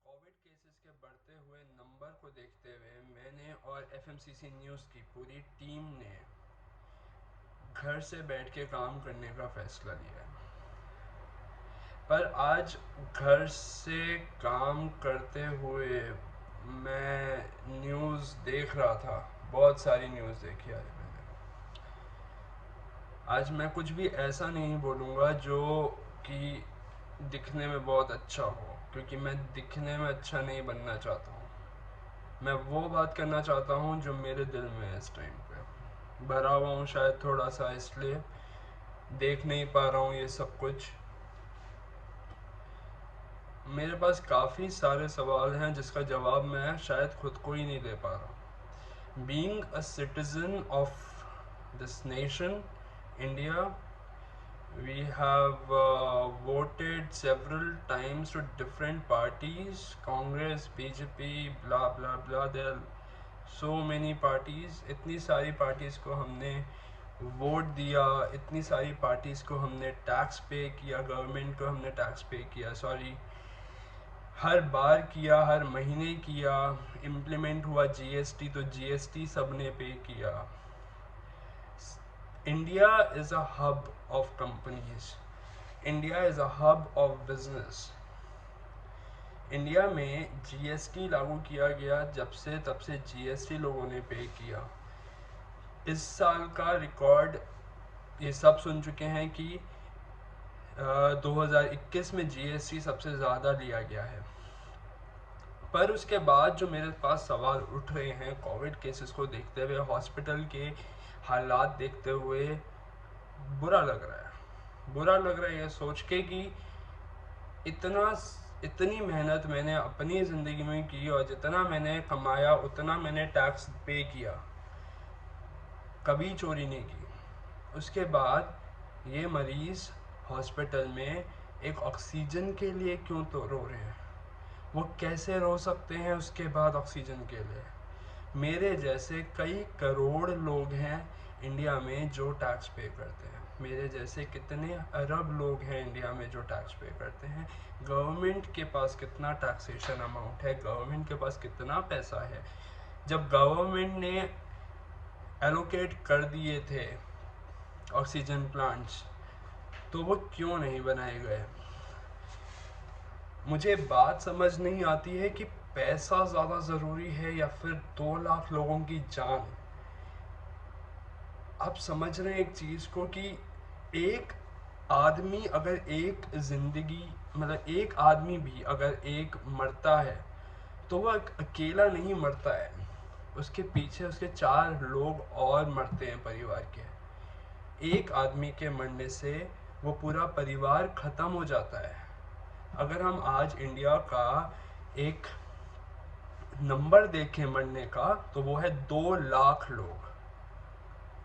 Covid cases के बढ़ते हुए नंबर को देखते हुए मैंने और एफएमसीसी न्यूज़ की पूरी टीम ने घर से बैठ के काम करने का फैसला लिया है। पर आज घर से काम करते हुए मैं न्यूज़ देख रहा था, बहुत सारी न्यूज़ देखी आज मैंने। आज मैं कुछ भी ऐसा नहीं बोलूँगा जो कि दिखने में बहुत अच्छा हो, क्योंकि मैं दिखने में अच्छा नहीं बनना चाहता हूँ। मैं वो बात करना चाहता हूँ जो मेरे दिल में है। इस टाइम पे भरा हुआ हूँ शायद थोड़ा सा, इसलिए देख नहीं पा रहा हूँ ये सब कुछ। मेरे पास काफ़ी सारे सवाल हैं जिसका जवाब मैं शायद खुद को ही नहीं दे पा रहा। Being a citizen of this nation India, we have voted several times to different parties, Congress, BJP, blah blah blah. There are so many parties. इतनी सारी पार्टीज को हमने वोट दिया, इतनी सारी पार्टीज को हमने टैक्स पे किया, गवर्नमेंट को हमने टैक्स पे किया, सॉरी, हर बार किया, हर महीने किया। इम्प्लीमेंट हुआ जीएसटी तो जीएसटी सबने पे किया। India is a hub of companies, India is a hub of business. India में जीएसटी लागू किया गया जब से, तब से जीएसटी लोगों ने पे किया। इस साल का रिकॉर्ड ये सब सुन चुके हैं कि 2021 में जीएसटी सबसे ज़्यादा लिया गया है। पर उसके बाद जो मेरे पास सवाल उठ रहे हैं कोविड केसेस को देखते हुए, हॉस्पिटल के हालात देखते हुए, बुरा लग रहा है। बुरा लग रहा है ये सोच के कि इतना इतनी मेहनत मैंने अपनी ज़िंदगी में की और जितना मैंने कमाया उतना मैंने टैक्स पे किया, कभी चोरी नहीं की। उसके बाद ये मरीज़ हॉस्पिटल में एक ऑक्सीजन के लिए क्यों तो रो रहे हैं? वो कैसे रो सकते हैं उसके बाद ऑक्सीजन के लिए? मेरे जैसे कई करोड़ लोग हैं इंडिया में जो टैक्स पे करते हैं। मेरे जैसे कितने अरब लोग हैं इंडिया में जो टैक्स पे करते हैं। गवर्नमेंट के पास कितना टैक्सेशन अमाउंट है, गवर्नमेंट के पास कितना पैसा है। जब गवर्नमेंट ने एलोकेट कर दिए थे ऑक्सीजन प्लांट्स, तो वो क्यों नहीं बनाए गए? मुझे बात समझ नहीं आती है कि पैसा ज़्यादा ज़रूरी है या फिर 2 लाख लोगों की जान। आप समझ रहे हैं एक चीज़ को कि एक आदमी अगर एक ज़िंदगी, मतलब एक आदमी भी अगर एक मरता है तो वह अकेला नहीं मरता है, उसके पीछे उसके 4 लोग और मरते हैं परिवार के। एक आदमी के मरने से वो पूरा परिवार ख़त्म हो जाता है। अगर हम आज इंडिया का एक नंबर देखें मरने का, तो वो है 2 लाख लोग।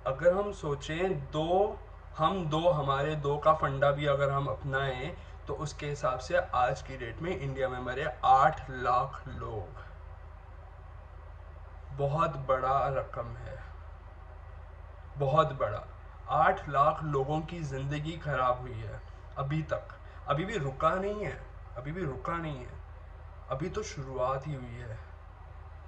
अगर हम सोचें दो हमारे दो का फंडा भी अगर हम अपनाएं, तो उसके हिसाब से आज की डेट में इंडिया में मरे 8 लाख लोग। बहुत बड़ा रकम है, बहुत बड़ा। 8 लाख लोगों की ज़िंदगी खराब हुई है अभी तक। अभी भी रुका नहीं है, अभी भी रुका नहीं है, अभी तो शुरुआत ही हुई है।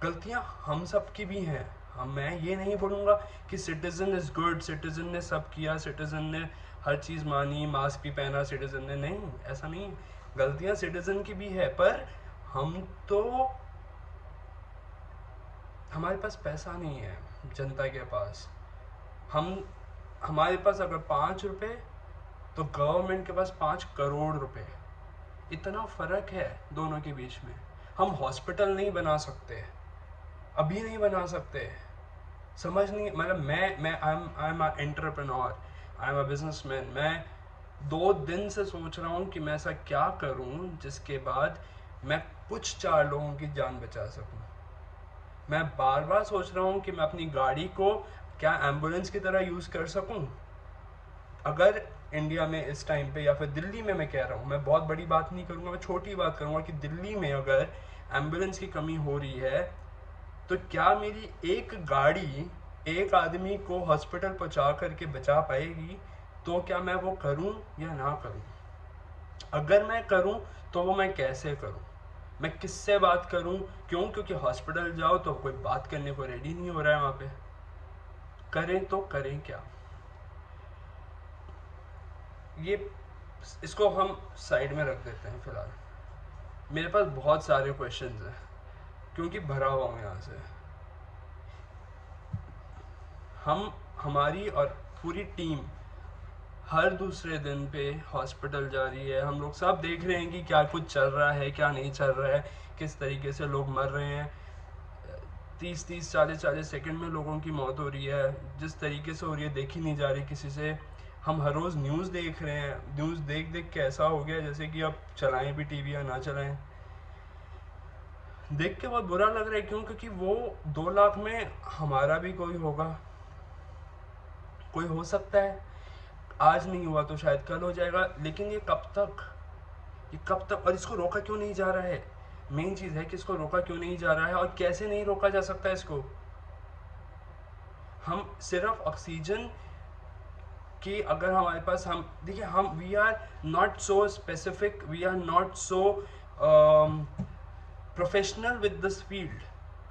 गलतियां हम सब की भी हैं। हम, मैं ये नहीं बोलूँगा कि सिटीज़न इज़ गुड, सिटीज़न ने सब किया, सिटीज़न ने हर चीज़ मानी, मास्क भी पहना सिटीज़न ने, नहीं, ऐसा नहीं। गलतियां सिटीज़न की भी है, पर हम तो, हमारे पास पैसा नहीं है जनता के पास। हम, हमारे पास अगर 5 रुपए, तो गवर्नमेंट के पास 5 करोड़ रुपए। इतना फ़र्क है दोनों के बीच में। हम हॉस्पिटल नहीं बना सकते, अभी नहीं बना सकते। समझ नहीं, मतलब मैं I am entrepreneur, I am a businessman. मैं 2 दिन से सोच रहा हूँ कि मैं ऐसा क्या करूँ जिसके बाद मैं कुछ 4 लोगों की जान बचा सकूँ। मैं बार बार सोच रहा हूँ कि मैं अपनी गाड़ी को क्या एम्बुलेंस की तरह यूज़ कर सकूँ। अगर इंडिया में इस टाइम पे, या फिर दिल्ली में, मैं कह रहा हूँ, मैं बहुत बड़ी बात नहीं करूँगा, मैं छोटी बात करूँगा कि दिल्ली में अगर एम्बुलेंस की कमी हो रही है, तो क्या मेरी एक गाड़ी एक आदमी को हॉस्पिटल पहुंचा करके बचा पाएगी? तो क्या मैं वो करूं या ना करूं? अगर मैं करूं तो वो मैं कैसे करूं? मैं किससे बात करूं? क्यों? क्योंकि हॉस्पिटल जाओ तो कोई बात करने को रेडी नहीं हो रहा है वहां पे। करें तो करें क्या? ये इसको हम साइड में रख देते हैं फिलहाल। मेरे पास बहुत सारे क्वेश्चंस हैं क्योंकि भरा हुआ हूँ यहाँ से। हमारी और पूरी टीम हर दूसरे दिन पे हॉस्पिटल जा रही है। हम लोग सब देख रहे हैं कि क्या कुछ चल रहा है, क्या नहीं चल रहा है, किस तरीके से लोग मर रहे हैं। 30-30, 40-40 सेकंड में लोगों की मौत हो रही है। जिस तरीके से हो रही है देखी नहीं जा रही किसी से। हम हर रोज़ न्यूज़ देख रहे हैं। न्यूज़ देख देख के ऐसा हो गया जैसे कि अब चलाएं भी टीवी या ना चलाएं। देख के बहुत बुरा लग रहा है। क्यों? क्योंकि वो 2 लाख में हमारा भी कोई होगा, कोई हो सकता है। आज नहीं हुआ तो शायद कल हो जाएगा। लेकिन ये कब तक, ये कब तक? और इसको रोका क्यों नहीं जा रहा है? मेन चीज़ है कि इसको रोका क्यों नहीं जा रहा है और कैसे नहीं रोका जा सकता है इसको। हम सिर्फ ऑक्सीजन कि अगर हमारे पास, हम देखिए, हम we are not so specific, we are not so professional with this field.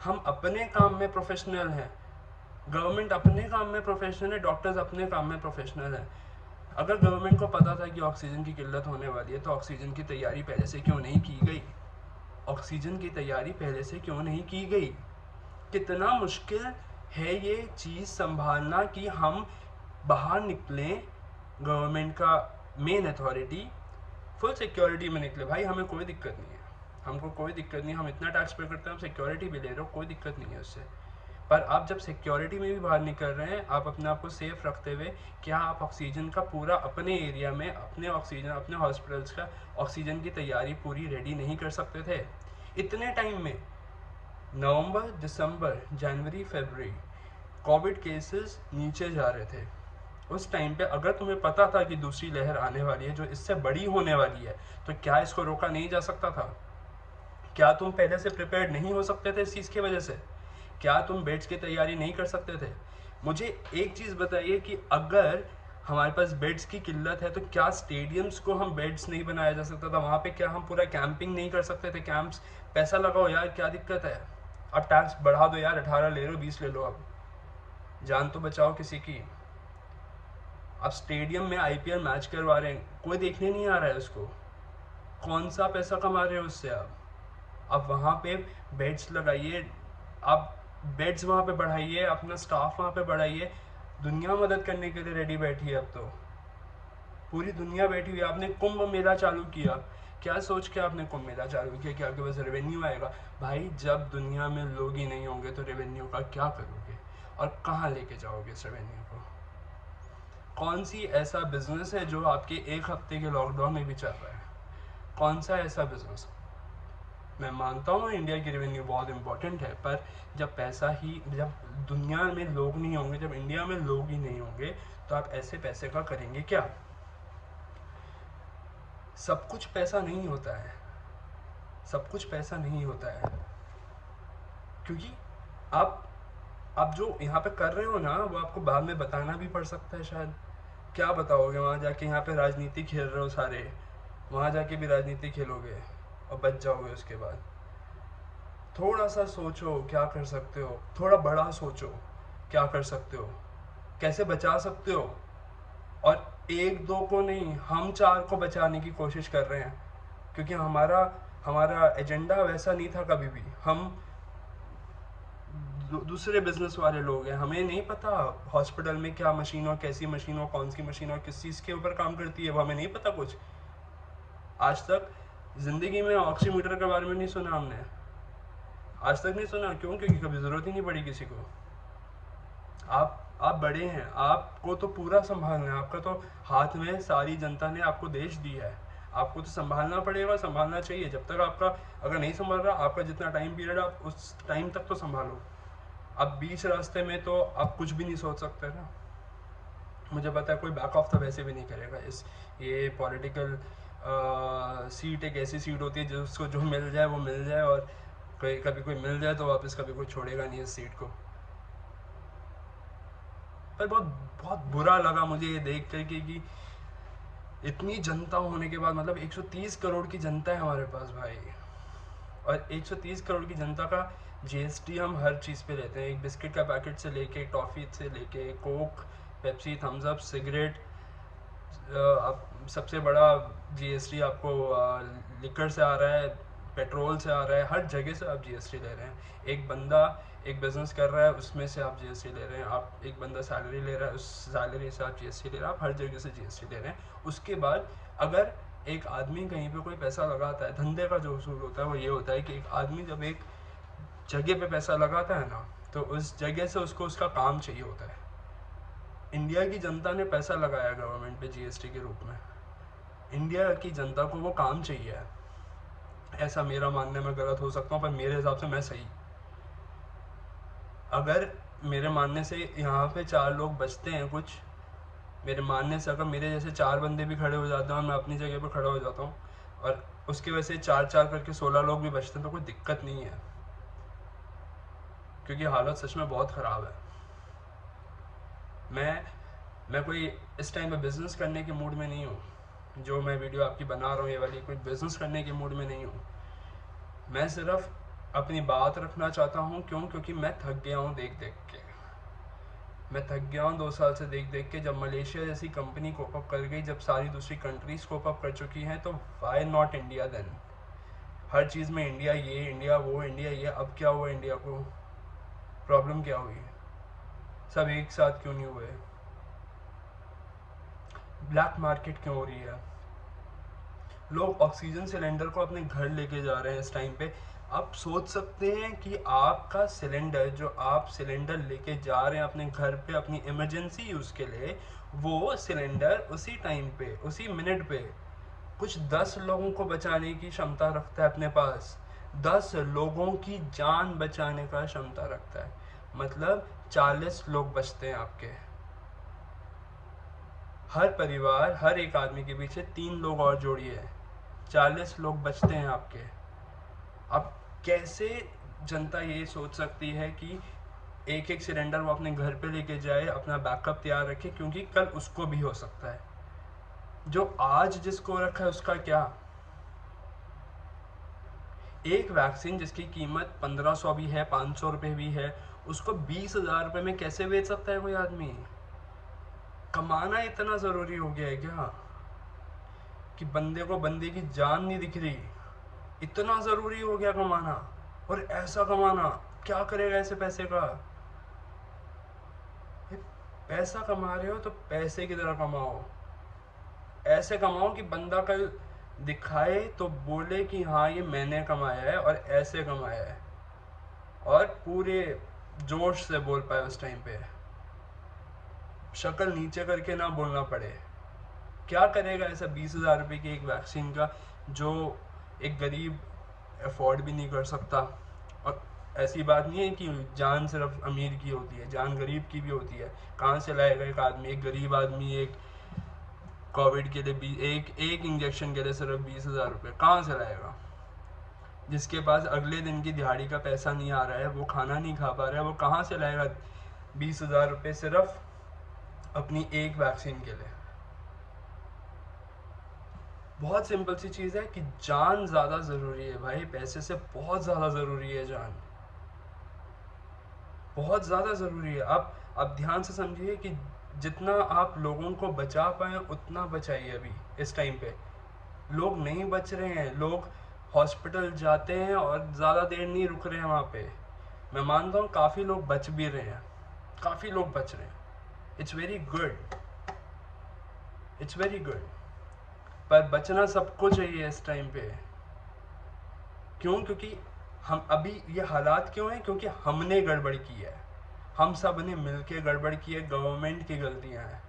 हम अपने काम में प्रोफेशनल हैं, गवर्नमेंट अपने काम में प्रोफेशनल है, डॉक्टर्स अपने काम में प्रोफेशनल हैं। अगर गवर्नमेंट को पता था कि ऑक्सीजन की किल्लत होने वाली है तो ऑक्सीजन की तैयारी पहले से क्यों नहीं की गई? ऑक्सीजन की तैयारी पहले से क्यों नहीं की गई? कितना मुश्किल है ये चीज़ संभालना कि हम बाहर निकलें, गवर्नमेंट का मेन अथॉरिटी फुल सिक्योरिटी में निकले। भाई हमें कोई दिक्कत नहीं है, हमको कोई दिक्कत नहीं, हम इतना टैक्स पे करते हैं, हम सिक्योरिटी भी ले रहे हो, कोई दिक्कत नहीं है उससे। पर आप जब सिक्योरिटी में भी बाहर निकल रहे हैं, आप अपने आप को सेफ रखते हुए, क्या आप ऑक्सीजन का पूरा अपने एरिया में, अपने ऑक्सीजन, अपने हॉस्पिटल्स का ऑक्सीजन की तैयारी पूरी रेडी नहीं कर सकते थे? इतने टाइम में नवंबर, दिसंबर, जनवरी, फरवरी कोविड केसेस नीचे जा रहे थे। उस टाइम पे अगर तुम्हें पता था कि दूसरी लहर आने वाली है जो इससे बड़ी होने वाली है, तो क्या इसको रोका नहीं जा सकता था? क्या तुम पहले से प्रिपेयर्ड नहीं हो सकते थे इस चीज़ की वजह से? क्या तुम बेड्स की तैयारी नहीं कर सकते थे? मुझे एक चीज़ बताइए कि अगर हमारे पास बेड्स की किल्लत है तो क्या स्टेडियम्स को हम बेड्स नहीं बनाया जा सकता था? वहाँ पे क्या हम पूरा कैंपिंग नहीं कर सकते थे? कैंप्स, पैसा लगाओ यार, क्या दिक्कत है? अब टैक्स बढ़ा दो यार, 18 ले लो, 20 ले लो, अब जान तो बचाओ किसी की। अब स्टेडियम में आईपीएल मैच करवा रहे हैं, कोई देखने नहीं आ रहा है उसको। कौन सा पैसा कमा रहे हो उससे आप? अब वहाँ पे बेड्स लगाइए, आप बेड्स वहाँ पे बढ़ाइए, अपना स्टाफ वहाँ पे बढ़ाइए। दुनिया मदद करने के लिए रेडी बैठी है। अब तो पूरी दुनिया बैठी हुई है। आपने कुंभ मेला चालू किया, क्या सोच के आपने कुंभ मेला चालू किया कि आपके पास रेवेन्यू आएगा? भाई जब दुनिया में लोग ही नहीं होंगे तो रेवेन्यू का क्या करोगे और कहाँ लेके जाओगे इस रेवेन्यू को? कौन सी ऐसा बिजनेस है जो आपके एक हफ्ते के लॉकडाउन में भी चल रहा है? कौन सा ऐसा बिजनेस? मैं मानता हूँ इंडिया की रेवेन्यू बहुत इंपॉर्टेंट है, पर जब पैसा ही, जब दुनिया में लोग नहीं होंगे, जब इंडिया में लोग ही नहीं होंगे, तो आप ऐसे पैसे का करेंगे क्या? सब कुछ पैसा नहीं होता है, सब कुछ पैसा नहीं होता है। क्योंकि आप जो यहाँ पे कर रहे हो ना, वो आपको बाद में बताना भी पड़ सकता है शायद। क्या बताओगे वहाँ जाके? यहाँ पे राजनीति खेल रहे हो सारे, वहाँ जाके भी राजनीति खेलोगे और बच जाओगे उसके बाद? थोड़ा सा सोचो क्या कर सकते हो, थोड़ा बड़ा सोचो क्या कर सकते हो, कैसे बचा सकते हो। और एक दो को नहीं, हम 4 को बचाने की कोशिश कर रहे हैं। क्योंकि हमारा हमारा एजेंडा वैसा नहीं था कभी भी। हम दूसरे बिजनेस वाले लोग हैं, हमें नहीं पता हॉस्पिटल में क्या मशीन और कैसी मशीन और कौन सी मशीन और किस चीज़ के ऊपर काम करती है, वो हमें नहीं पता कुछ। आज तक ज़िंदगी में ऑक्सीमीटर के बारे में नहीं सुना हमने, आज तक नहीं सुना। क्यों? क्योंकि कभी ज़रूरत ही नहीं पड़ी किसी को। आप बड़े हैं, आपको तो पूरा संभालना है। आपका तो हाथ में सारी जनता ने आपको देश दी है, आपको तो संभालना पड़ेगा, संभालना चाहिए। जब तक आपका, अगर नहीं संभाल रहा, आपका जितना टाइम पीरियड, आप उस टाइम तक तो संभालो। अब बीच रास्ते में तो आप कुछ भी नहीं सोच सकते ना। मुझे पता है कोई बैक ऑफ तो वैसे भी नहीं करेगा। ये पॉलिटिकल सीट एक ऐसी सीट होती है जिसको जो मिल जाए वो मिल जाए, और कभी कोई मिल जाए तो वापस कभी कोई छोड़ेगा नहीं इस सीट को। पर बहुत बहुत बुरा लगा मुझे ये देख कर कि इतनी जनता होने के बाद, मतलब 130 करोड़ की जनता है हमारे पास भाई, और 130 करोड़ की जनता का जीएसटी हम हर चीज़ पे लेते हैं, एक बिस्किट का पैकेट से लेके, टॉफ़ी से लेके, Coke, Pepsi, Thums Up, cigarette, अब सबसे बड़ा जीएसटी आपको लिकर से आ रहा है, पेट्रोल से आ रहा है, हर जगह से आप जीएसटी ले रहे हैं। एक बंदा एक बिज़नेस कर रहा है, उसमें से आप जीएसटी ले रहे हैं। आप एक बंदा सैलरी ले रहा है, उस सैलरी से आप जीएसटी ले रहे हैं। आप हर जगह से जीएसटी ले रहे हैं। उसके बाद अगर एक आदमी कहीं पे कोई पैसा लगाता है, धंधे का जो उसूल होता है वो ये होता है कि एक आदमी जब एक जगह पे पैसा लगाता है ना, तो उस जगह से उसको उसका काम चाहिए होता है। इंडिया की जनता ने पैसा लगाया गवर्नमेंट पे जीएसटी के रूप में। इंडिया की जनता को वो काम चाहिए है। ऐसा मेरा मानने में गलत हो सकता हूँ, पर मेरे हिसाब से मैं सही। अगर मेरे मानने से यहाँ पे 4 लोग बचते हैं, कुछ मेरे मानने से अगर मेरे जैसे 4 बंदे भी खड़े हो जाते हैं और मैं अपनी जगह पे खड़ा हो जाता हूँ, और उसकी वजह से 4-4 करके 16 लोग भी बचते हैं, तो कोई दिक्कत नहीं है, क्योंकि हालत सच में बहुत ख़राब है। मैं कोई इस टाइम पे बिज़नेस करने के मूड में नहीं हूँ। जो मैं वीडियो आपकी बना रहा हूँ ये वाली, कोई बिज़नेस करने के मूड में नहीं हूँ। मैं सिर्फ अपनी बात रखना चाहता हूँ। क्यों? क्योंकि मैं थक गया हूँ देख देख के। मैं थक गया हूँ 2 साल से देख देख के। जब मलेशिया जैसी कंपनी कोप अप कर गई, जब सारी दूसरी कंट्रीज कोप अप कर चुकी हैं, तो वाई नॉट इंडिया देन? हर चीज़ में इंडिया ये, इंडिया वो, इंडिया ये। अब क्या हुआ इंडिया को? प्रॉब्लम क्या हुई? सब एक साथ क्यों नहीं हुए? ब्लैक मार्केट क्यों हो रही है? लोग ऑक्सीजन सिलेंडर को अपने घर लेके जा रहे हैं इस टाइम पे। आप सोच सकते हैं कि आपका सिलेंडर, जो आप सिलेंडर लेके जा रहे हैं अपने घर पे अपनी इमरजेंसी यूज़ के लिए, वो सिलेंडर उसी टाइम पे, उसी मिनट पे कुछ 10 लोगों को बचाने की क्षमता रखता है अपने पास। 10 लोगों की जान बचाने का क्षमता रखता है। मतलब 40 लोग बचते हैं आपके। हर परिवार, हर एक आदमी के पीछे 3 लोग और जोड़िए, 40 लोग बचते हैं आपके। अब कैसे जनता ये सोच सकती है कि एक एक सिलेंडर वो अपने घर पे लेके जाए, अपना बैकअप तैयार रखे, क्योंकि कल उसको भी हो सकता है। जो आज जिसको रखा है उसका क्या? एक वैक्सीन जिसकी कीमत 1500 भी है, 500 रुपये भी है, उसको 20,000 रुपये में कैसे बेच सकता है कोई आदमी? कमाना इतना ज़रूरी हो गया है क्या कि बंदे को बंदे की जान नहीं दिख रही? इतना ज़रूरी हो गया कमाना? और ऐसा कमाना, क्या करेगा ऐसे पैसे का? पैसा कमा रहे हो तो पैसे की तरह कमाओ। ऐसे कमाओ कि बंदा कल दिखाए तो बोले कि हाँ ये मैंने कमाया है और ऐसे कमाया है, और पूरे जोश से बोल पाए उस टाइम पे, शक्ल नीचे करके ना बोलना पड़े। क्या करेगा ऐसा 20,000 रुपये की एक वैक्सीन का, जो एक गरीब अफोर्ड भी नहीं कर सकता? और ऐसी बात नहीं है कि जान सिर्फ अमीर की होती है, जान गरीब की भी होती है। कहाँ से लाएगा एक आदमी, एक गरीब आदमी, एक कोविड के लिए एक इंजेक्शन के लिए सिर्फ 20,000 रुपये कहाँ से लाएगा? जिसके पास अगले दिन की दिहाड़ी का पैसा नहीं आ रहा है, वो खाना नहीं खा पा रहा है, वो कहाँ से लाएगा 20,000 रुपये सिर्फ अपनी एक वैक्सीन के लिए? बहुत सिंपल सी चीज़ है कि जान ज़्यादा ज़रूरी है भाई, पैसे से बहुत ज़्यादा ज़रूरी है जान, बहुत ज़्यादा ज़रूरी है। आप ध्यान से समझिए कि जितना आप लोगों को बचा पाएँ उतना बचाइए। अभी इस टाइम पे लोग नहीं बच रहे हैं, लोग हॉस्पिटल जाते हैं और ज़्यादा देर नहीं रुक रहे हैं वहाँ पे। मैं मानता हूँ काफ़ी लोग बच भी रहे हैं, काफ़ी लोग बच रहे हैं। It's very good, it's very good. पर बचना सबको चाहिए इस टाइम पे। क्यों? क्योंकि हम अभी ये हालात क्यों हैं? क्योंकि हमने गड़बड़ की है, हम सब ने मिलके गड़बड़ की है। गवर्नमेंट की गलतियां हैं,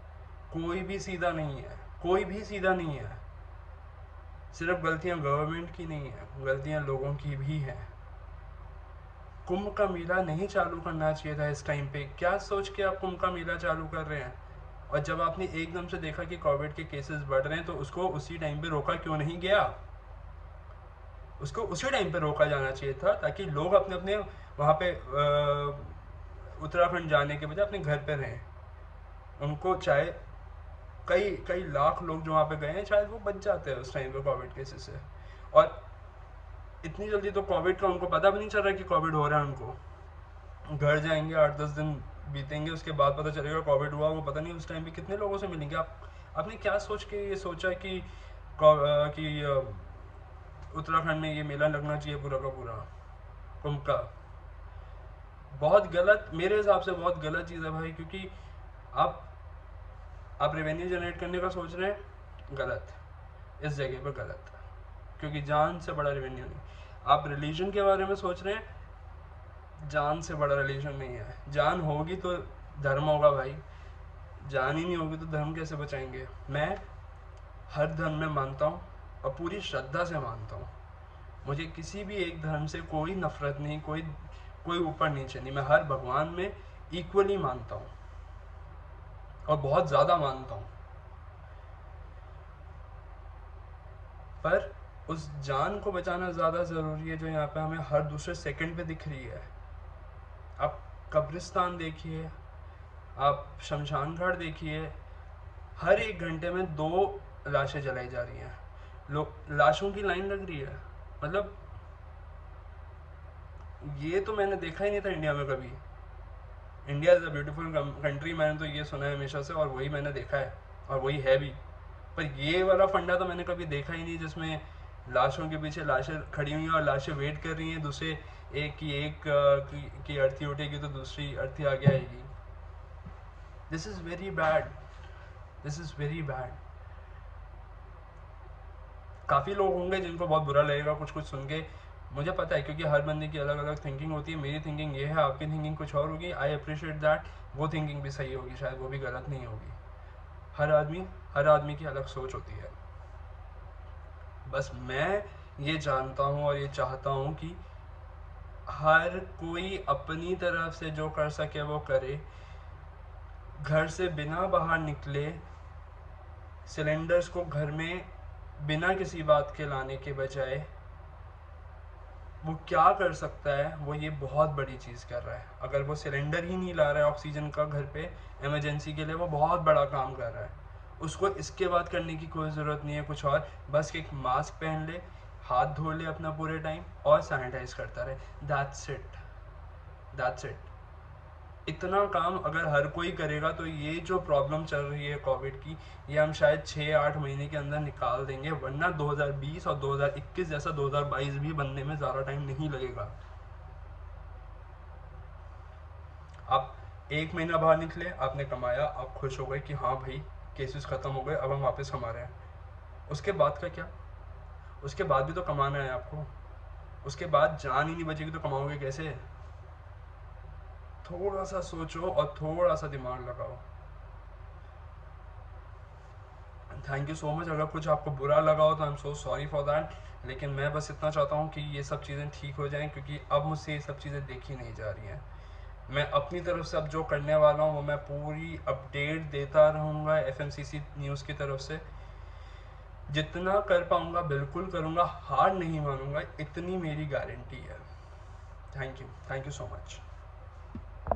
कोई भी सीधा नहीं है, कोई भी सीधा नहीं है। सिर्फ गलतियां गवर्नमेंट की नहीं है, गलतियां लोगों की भी हैं। कुंभ का मेला नहीं चालू करना चाहिए था इस टाइम पे। क्या सोच के आप कुंभ का मेला चालू कर रहे हैं? और जब आपने एकदम से देखा कि कोविड के केसेस बढ़ रहे हैं, तो उसको उसी टाइम पे रोका क्यों नहीं गया? उसको उसी टाइम पे रोका जाना चाहिए था, ताकि लोग अपने अपने वहाँ पे उत्तराखंड जाने के बजाय अपने घर पे रहें। उनको चाहे कई कई लाख लोग जो वहाँ पे गए हैं, शायद वो बच जाते हैं उस टाइम पे कोविड केसेस से। और इतनी जल्दी तो कोविड का उनको पता भी नहीं चल रहा कि कोविड हो रहा है उनको। घर जाएंगे, 8-10 दिन बीतेंगे, उसके बाद पता चलेगा कोविड हुआ। वो पता नहीं उस टाइम पे कितने लोगों से मिलेंगे। आपने क्या सोच के ये सोचा कि उत्तराखंड में ये मेला लगना चाहिए पूरा का पूरा कुंभ का? बहुत गलत, मेरे हिसाब से बहुत गलत चीज़ है भाई, क्योंकि आप रेवेन्यू जनरेट करने का सोच रहे हैं, गलत, इस जगह पर गलत, क्योंकि जान से बड़ा रेवेन्यू नहीं। आप रिलीजन के बारे में सोच रहे हैं, जान से बड़ा रिलीजन नहीं है। जान होगी तो धर्म होगा भाई, जान ही नहीं होगी तो धर्म कैसे बचाएंगे? मैं हर धर्म में मानता हूँ और पूरी श्रद्धा से मानता हूँ। मुझे किसी भी एक धर्म से कोई नफरत नहीं, कोई ऊपर नीचे नहीं। मैं हर भगवान में इक्वली मानता हूँ और बहुत ज़्यादा मानता हूँ। पर उस जान को बचाना ज़्यादा ज़रूरी है जो यहाँ पे हमें हर दूसरे सेकंड पे दिख रही है। आप कब्रिस्तान देखिए, आप शमशान घाट देखिए, हर एक घंटे में 2 लाशें जलाई जा रही हैं, लोग लाशों की लाइन लग रही है। मतलब ये तो मैंने देखा ही नहीं था इंडिया में कभी। India is a beautiful country, मैंने तो ये सुना है हमेशा से, और वही मैंने देखा है और वही है भी। पर ये वाला फंडा तो मैंने कभी देखा ही नहीं, जिसमें लाशों के पीछे लाशें खड़ी हुई हैं और लाशें वेट कर रही हैं दूसरे की अर्थी उठेगी तो दूसरी अर्थी आगे आएगी। This is very bad, this is very bad. काफ़ी लोग होंगे जिनको बहुत बुरा लगेगा कुछ कुछ सुन के, मुझे पता है, क्योंकि हर बंदे की अलग अलग थिंकिंग होती है। मेरी थिंकिंग ये है, आपकी थिंकिंग कुछ और होगी। I appreciate that. वो थिंकिंग भी सही होगी, शायद वो भी गलत नहीं होगी। हर आदमी की अलग सोच होती है। बस मैं ये जानता हूँ और ये चाहता हूँ कि हर कोई अपनी तरफ से जो कर सके वो करे। घर से बिना बाहर निकले, सिलेंडर्स को घर में बिना किसी बात के लाने के बजाय वो क्या कर सकता है, वो ये बहुत बड़ी चीज़ कर रहा है। अगर वो सिलेंडर ही नहीं ला रहा है ऑक्सीजन का घर पे इमरजेंसी के लिए, वो बहुत बड़ा काम कर रहा है। उसको इसके बाद करने की कोई ज़रूरत नहीं है कुछ और, बस एक मास्क पहन ले, हाथ धो ले अपना पूरे टाइम और सैनिटाइज करता रहे। That's it, that's it. इतना काम अगर हर कोई करेगा तो ये जो प्रॉब्लम चल रही है कोविड की, ये हम शायद 6-8 महीने के अंदर निकाल देंगे। वरना 2020 और 2021 जैसा 2022 भी बनने में ज़्यादा टाइम नहीं लगेगा। आप 1 महीना बाहर निकले, आपने कमाया, आप खुश हो गए कि हाँ भाई केसेस ख़त्म हो गए, अब हम वापस कमा रहे हैं। उसके बाद का क्या? उसके बाद भी तो कमाना है आपको। उसके बाद जान ही नहीं बचेगी तो कमाओगे कैसे? थोड़ा सा सोचो और थोड़ा सा दिमाग लगाओ। Thank you so much. अगर कुछ आपको बुरा लगा हो तो I am so sorry for that. लेकिन मैं बस इतना चाहता हूँ कि ये सब चीज़ें ठीक हो जाएं, क्योंकि अब मुझसे ये सब चीज़ें देखी नहीं जा रही हैं। मैं अपनी तरफ से अब जो करने वाला हूँ वो मैं पूरी अपडेट देता रहूँगा FMCC न्यूज़ की तरफ से। जितना कर पाऊँगा बिल्कुल करूँगा, हार नहीं मानूंगा, इतनी मेरी गारंटी है। Thank you so much.